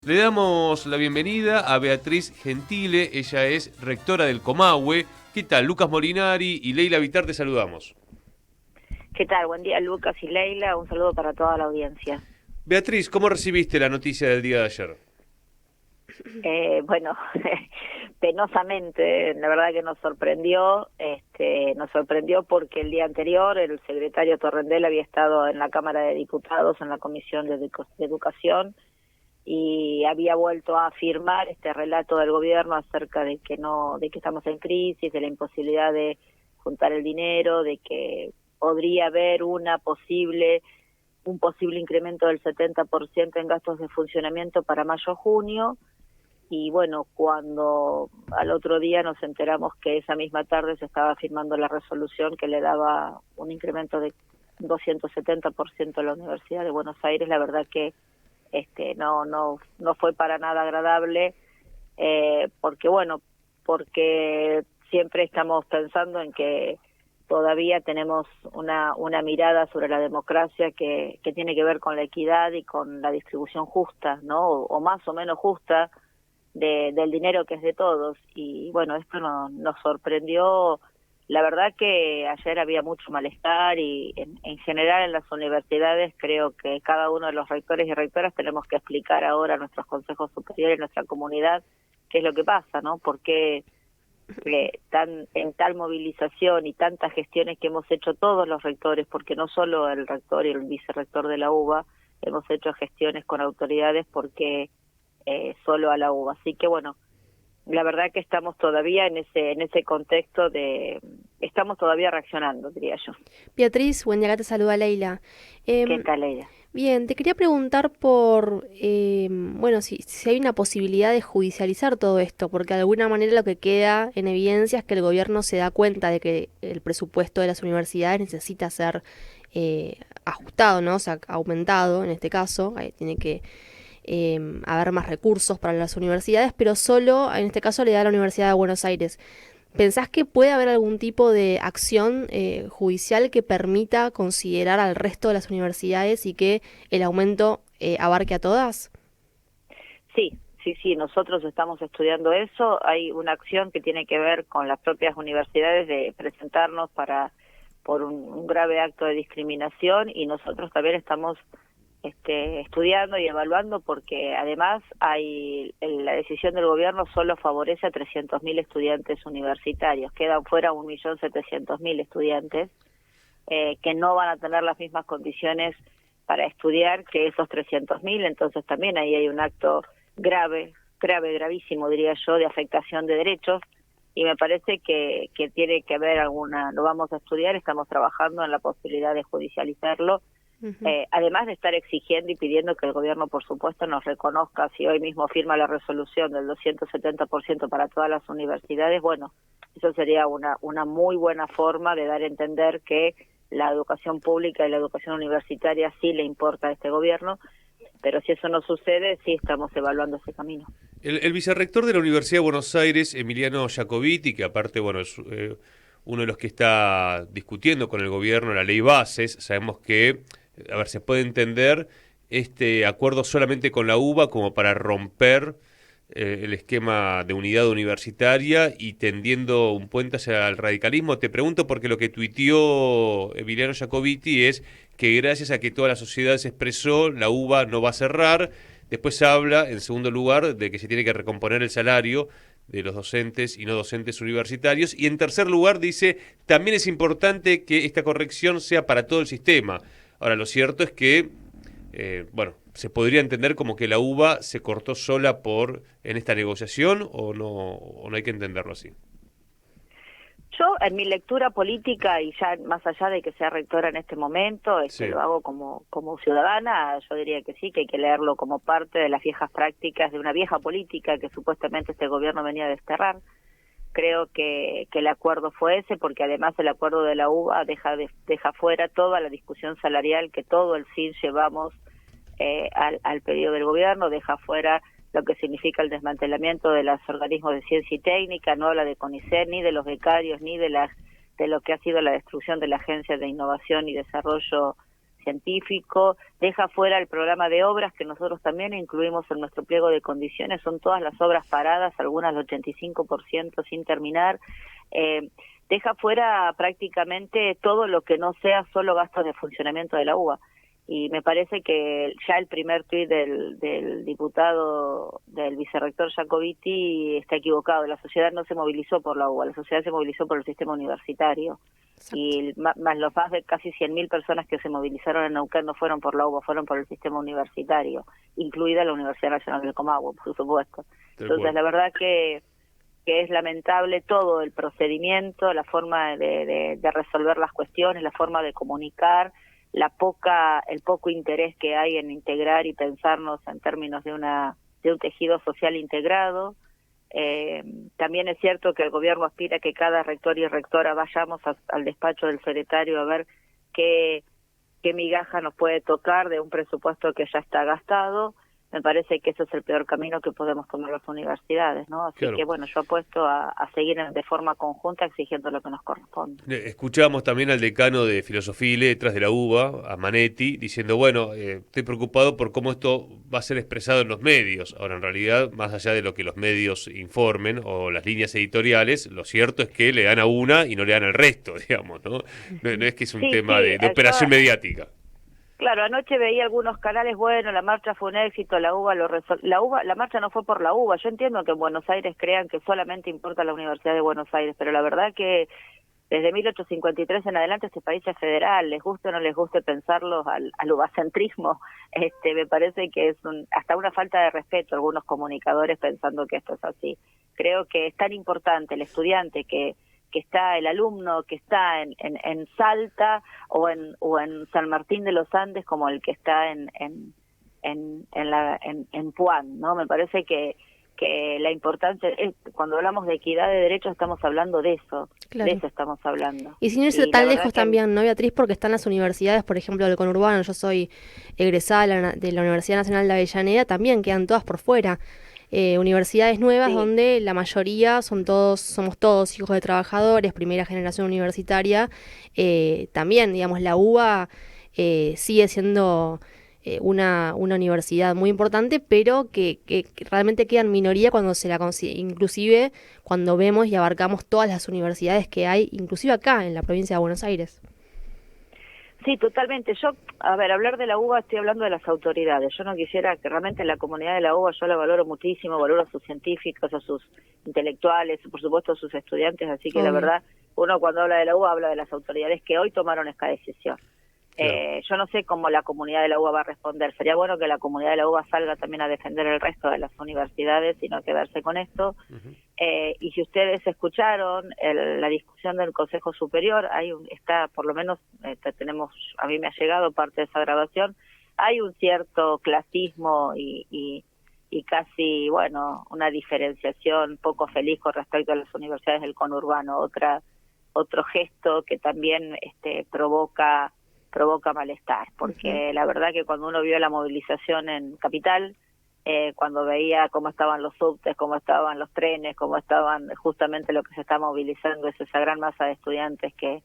Le damos la bienvenida a Beatriz Gentile, ella es rectora del Comahue. ¿Qué tal? Lucas Molinari y Leila Vitar te saludamos. ¿Qué tal? Buen día, Lucas y Leila. Un saludo para toda la audiencia. Beatriz, ¿cómo recibiste la noticia del día de ayer? Bueno, penosamente, la verdad que nos sorprendió porque el día anterior el secretario Torrendel había estado en la Cámara de Diputados en la Comisión de Educación y había vuelto a afirmar este relato del gobierno acerca de que estamos en crisis, de la imposibilidad de juntar el dinero, de que podría haber un posible incremento del 70% en gastos de funcionamiento para mayo-junio. Y bueno, cuando al otro día nos enteramos que esa misma tarde se estaba firmando la resolución que le daba un incremento de 270% a la Universidad de Buenos Aires, la verdad que no fue para nada agradable, porque siempre estamos pensando en que todavía tenemos una mirada sobre la democracia que tiene que ver con la equidad y con la distribución justa, ¿no? O más o menos justa del dinero que es de todos. Y bueno, esto nos sorprendió. La verdad que ayer había mucho malestar y en general en las universidades creo que cada uno de los rectores y rectoras tenemos que explicar ahora a nuestros consejos superiores, a nuestra comunidad, qué es lo que pasa, ¿no? Porque en tal movilización y tantas gestiones que hemos hecho todos los rectores, porque no solo el rector y el vicerrector de la UBA, hemos hecho gestiones con autoridades porque solo a la UBA. Así que bueno, la verdad que estamos todavía en ese contexto estamos todavía reaccionando, diría yo. Beatriz, buen día, acá te saluda Leila. ¿Qué tal, Leila? Bien, te quería preguntar por, si hay una posibilidad de judicializar todo esto, porque de alguna manera lo que queda en evidencia es que el gobierno se da cuenta de que el presupuesto de las universidades necesita ser ajustado, ¿no? O sea, aumentado en este caso, tiene que haber más recursos para las universidades, pero solo, en este caso, le da a la Universidad de Buenos Aires. ¿Pensás que puede haber algún tipo de acción judicial que permita considerar al resto de las universidades y que el aumento abarque a todas? Sí, nosotros estamos estudiando eso. Hay una acción que tiene que ver con las propias universidades de presentarnos por un grave acto de discriminación, y nosotros también estamos estudiando y evaluando, porque además la decisión del gobierno solo favorece a 300.000 estudiantes universitarios, quedan fuera 1.700.000 estudiantes que no van a tener las mismas condiciones para estudiar que esos 300.000, entonces también ahí hay un acto gravísimo, diría yo, de afectación de derechos, y me parece que tiene que haber lo vamos a estudiar, estamos trabajando en la posibilidad de judicializarlo. Además de estar exigiendo y pidiendo que el gobierno, por supuesto, nos reconozca, si hoy mismo firma la resolución del 270% para todas las universidades, bueno, eso sería una muy buena forma de dar a entender que la educación pública y la educación universitaria sí le importa a este gobierno, pero si eso no sucede, sí estamos evaluando ese camino. El vicerrector de la Universidad de Buenos Aires, Emiliano Jacobiti, que aparte, bueno, es uno de los que está discutiendo con el gobierno la ley Bases, sabemos que se puede entender este acuerdo solamente con la UBA como para romper el esquema de unidad universitaria y tendiendo un puente hacia el radicalismo. Te pregunto porque lo que tuiteó Emiliano Jacobiti es que gracias a que toda la sociedad se expresó, la UBA no va a cerrar. Después habla, en segundo lugar, de que se tiene que recomponer el salario de los docentes y no docentes universitarios. Y en tercer lugar dice, también es importante que esta corrección sea para todo el sistema. Ahora, lo cierto es que, se podría entender como que la UBA se cortó sola en esta negociación, o no hay que entenderlo así. Yo, en mi lectura política, y ya más allá de que sea rectora en este momento, Sí. lo hago como ciudadana, yo diría que sí, que hay que leerlo como parte de las viejas prácticas de una vieja política que supuestamente este gobierno venía a desterrar. Creo que el acuerdo fue ese, porque además el acuerdo de la UBA deja fuera toda la discusión salarial que todo el CIN llevamos al pedido del gobierno, deja fuera lo que significa el desmantelamiento de los organismos de ciencia y técnica, no habla de CONICET, ni de los becarios, ni de lo que ha sido la destrucción de la Agencia de Innovación y Desarrollo científico, deja fuera el programa de obras que nosotros también incluimos en nuestro pliego de condiciones, son todas las obras paradas, algunas del 85% sin terminar, deja fuera prácticamente todo lo que no sea solo gastos de funcionamiento de la UBA. Y me parece que ya el primer tuit del diputado, del vicerrector Jacobiti, está equivocado. La sociedad no se movilizó por la UBA, la sociedad se movilizó por el sistema universitario. Exacto. Y más los más de casi 100.000 personas que se movilizaron en Neuquén no fueron por la UBA, fueron por el sistema universitario, incluida la Universidad Nacional del Comahue, por supuesto. Entonces, la verdad que es lamentable todo el procedimiento, la forma de resolver las cuestiones, la forma de comunicar, el poco interés que hay en integrar y pensarnos en términos de un tejido social integrado. También es cierto que el gobierno aspira a que cada rector y rectora vayamos al despacho del secretario a ver qué migaja nos puede tocar de un presupuesto que ya está gastado. Me parece que ese es el peor camino que podemos tomar las universidades, ¿no? Así que, bueno, yo apuesto a seguir de forma conjunta exigiendo lo que nos corresponde. Escuchamos también al decano de Filosofía y Letras de la UBA, a Manetti, diciendo, bueno, estoy preocupado por cómo esto va a ser expresado en los medios. Ahora, en realidad, más allá de lo que los medios informen o las líneas editoriales, lo cierto es que le dan a una y no le dan al resto, digamos, ¿no? No es que es un tema de operación mediática. Claro, anoche veía algunos canales, bueno, la marcha fue un éxito, la marcha no fue por la UBA. Yo entiendo que en Buenos Aires crean que solamente importa la Universidad de Buenos Aires, pero la verdad que desde 1853 en adelante este país es federal, les guste o no les guste pensarlos al ubacentrismo, me parece que es hasta una falta de respeto a algunos comunicadores pensando que esto es así. Creo que es tan importante el estudiante que está, el alumno que está en Salta o en San Martín de los Andes como el que está en Puan, ¿no? Me parece que la importancia es, cuando hablamos de equidad de derechos estamos hablando de eso, claro. De eso estamos hablando. Y sin irse tan lejos también, ¿no, Beatriz? Porque están las universidades, por ejemplo, del conurbano, yo soy egresada de la Universidad Nacional de Avellaneda, también quedan todas por fuera. Universidades nuevas, sí, donde la mayoría somos todos hijos de trabajadores, primera generación universitaria. También, digamos, la UBA sigue siendo una universidad muy importante, pero que realmente queda en minoría cuando inclusive cuando vemos y abarcamos todas las universidades que hay, inclusive acá en la provincia de Buenos Aires. Sí, totalmente. Yo, hablar de la UBA estoy hablando de las autoridades. Yo no quisiera que realmente la comunidad de la UBA, yo la valoro muchísimo, valoro a sus científicos, a sus intelectuales, por supuesto a sus estudiantes, así que la verdad, uno cuando habla de la UBA habla de las autoridades que hoy tomaron esta decisión. Claro. Yo no sé cómo la comunidad de la UBA va a responder. Sería bueno que la comunidad de la UBA salga también a defender el resto de las universidades y no quedarse con esto. Uh-huh. Y si ustedes escucharon la discusión del Consejo Superior, está por lo menos, a mí me ha llegado parte de esa grabación, hay un cierto clasismo y casi, bueno, una diferenciación poco feliz con respecto a las universidades del conurbano. Otro gesto que también provoca malestar, porque uh-huh. La verdad que cuando uno vio la movilización en Capital, cuando veía cómo estaban los subtes, cómo estaban los trenes, cómo estaban justamente lo que se está movilizando, es esa gran masa de estudiantes de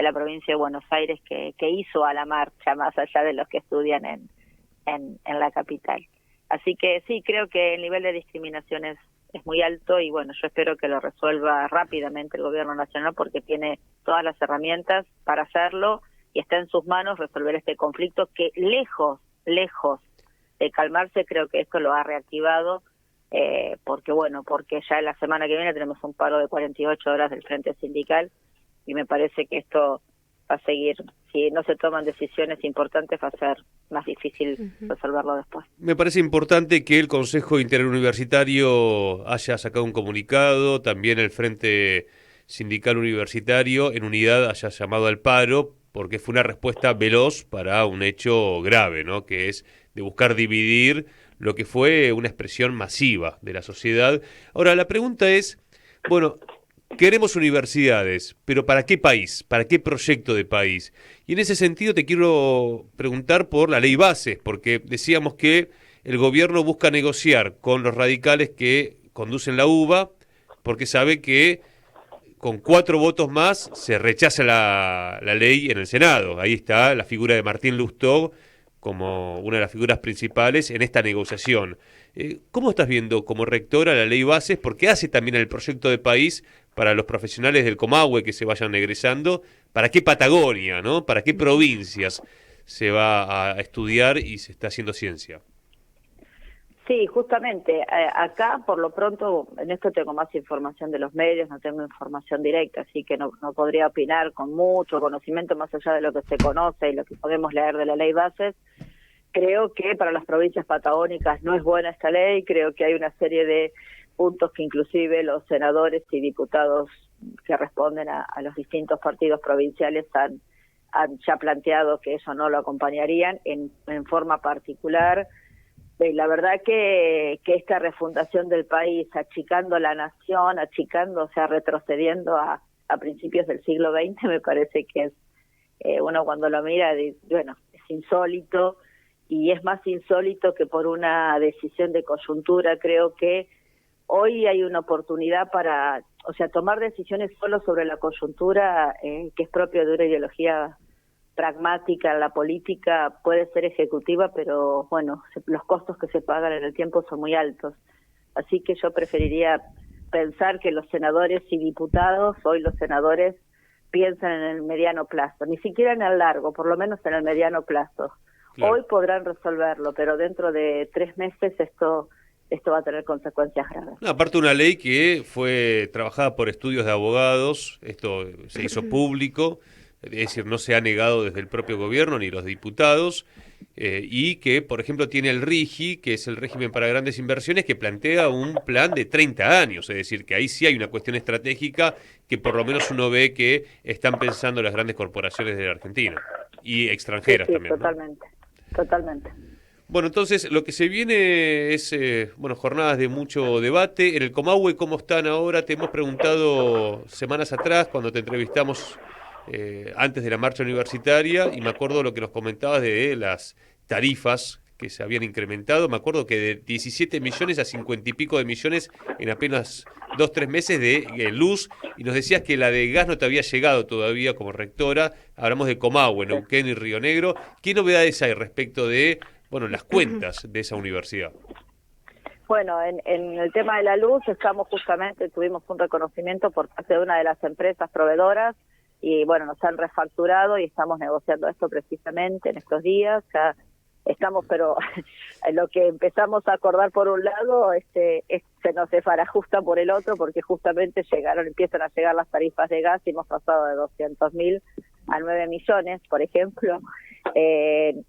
la provincia de Buenos Aires que hizo a la marcha, más allá de los que estudian en la capital. Así que sí, creo que el nivel de discriminación es muy alto y bueno, yo espero que lo resuelva rápidamente el gobierno nacional porque tiene todas las herramientas para hacerlo y está en sus manos resolver este conflicto que lejos de calmarse, creo que esto lo ha reactivado porque ya la semana que viene tenemos un paro de 48 horas del Frente Sindical y me parece que esto va a seguir. Si no se toman decisiones importantes va a ser más difícil resolverlo después. Me parece importante que el Consejo Interuniversitario haya sacado un comunicado, también el Frente Sindical Universitario en unidad haya llamado al paro, porque fue una respuesta veloz para un hecho grave, ¿no? Que es de buscar dividir lo que fue una expresión masiva de la sociedad. Ahora, la pregunta es, bueno, queremos universidades, pero ¿para qué país? ¿Para qué proyecto de país? Y en ese sentido te quiero preguntar por la ley bases, porque decíamos que el gobierno busca negociar con los radicales que conducen la UBA, porque sabe que con 4 votos más se rechaza la ley en el Senado. Ahí está la figura de Martín Lustó como una de las figuras principales en esta negociación. ¿Cómo estás viendo como rectora la ley Bases? Porque hace también el proyecto de país para los profesionales del Comahue que se vayan egresando. ¿Para qué Patagonia, no? ¿Para qué provincias se va a estudiar y se está haciendo ciencia? Sí, justamente, acá por lo pronto, en esto tengo más información de los medios, no tengo información directa, así que no podría opinar con mucho conocimiento más allá de lo que se conoce y lo que podemos leer de la ley Bases. Creo que para las provincias patagónicas no es buena esta ley, creo que hay una serie de puntos que inclusive los senadores y diputados que responden a los distintos partidos provinciales han ya planteado que eso no lo acompañarían en forma particular. Y la verdad que esta refundación del país, achicando la nación, o sea, retrocediendo a principios del siglo XX, me parece que es, uno cuando lo mira, bueno, es insólito, y es más insólito que por una decisión de coyuntura. Creo que hoy hay una oportunidad para, o sea, tomar decisiones solo sobre la coyuntura, que es propio de una ideología pragmática. La política puede ser ejecutiva, pero bueno, los costos que se pagan en el tiempo son muy altos. Así que yo preferiría pensar que los senadores y diputados, hoy los senadores, piensan en el mediano plazo, ni siquiera en el largo, por lo menos en el mediano plazo. Claro. Hoy podrán resolverlo, pero dentro de 3 meses esto va a tener consecuencias graves. No, aparte una ley que fue trabajada por estudios de abogados, esto se hizo público, es decir, no se ha negado desde el propio gobierno ni los diputados, y que, por ejemplo, tiene el RIGI, que es el régimen para grandes inversiones, que plantea un plan de 30 años, es decir, que ahí sí hay una cuestión estratégica que por lo menos uno ve que están pensando las grandes corporaciones de la Argentina y extranjeras sí, también. Totalmente, ¿no? Totalmente. Bueno, entonces lo que se viene es jornadas de mucho debate. En el Comahue, ¿cómo están ahora? Te hemos preguntado semanas atrás cuando te entrevistamos antes de la marcha universitaria, y me acuerdo lo que nos comentabas de las tarifas que se habían incrementado. Me acuerdo que de 17 millones a 50 y pico de millones en apenas 2-3 meses de luz, y nos decías que la de gas no te había llegado todavía como rectora. Hablamos de Comahue, Neuquén y Río Negro. ¿Qué novedades hay respecto de las cuentas de esa universidad? Bueno, en el tema de la luz tuvimos un reconocimiento por parte de una de las empresas proveedoras, y bueno, nos han refacturado y estamos negociando esto precisamente en estos días. Ya estamos, pero lo que empezamos a acordar por un lado se nos desbarajusta por el otro, porque justamente empiezan a llegar las tarifas de gas y hemos pasado de 200.000 a 9 millones, por ejemplo.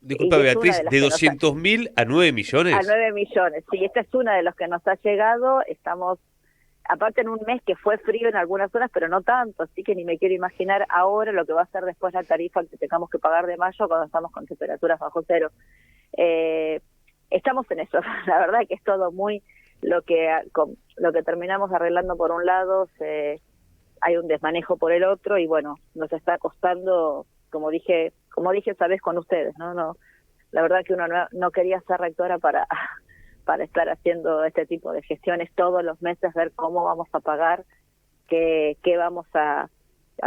Disculpa, Beatriz, de 200.000 a 9 millones. A 9 millones, sí, esta es una de los que nos ha llegado. Estamos, aparte, en un mes que fue frío en algunas zonas, pero no tanto, así que ni me quiero imaginar ahora lo que va a ser después la tarifa que tengamos que pagar de mayo cuando estamos con temperaturas bajo cero. Estamos en eso, la verdad que es todo muy lo que terminamos arreglando por un lado, hay un desmanejo por el otro, y bueno, nos está costando, como dije esta vez con ustedes, no, la verdad que uno no quería ser rectora para estar haciendo este tipo de gestiones todos los meses, ver cómo vamos a pagar, qué vamos a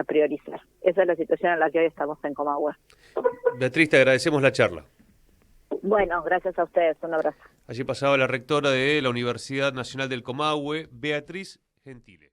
priorizar. Esa es la situación en la que hoy estamos en Comahue. Beatriz, te agradecemos la charla. Bueno, gracias a ustedes, un abrazo. Allí pasaba la rectora de la Universidad Nacional del Comahue, Beatriz Gentile.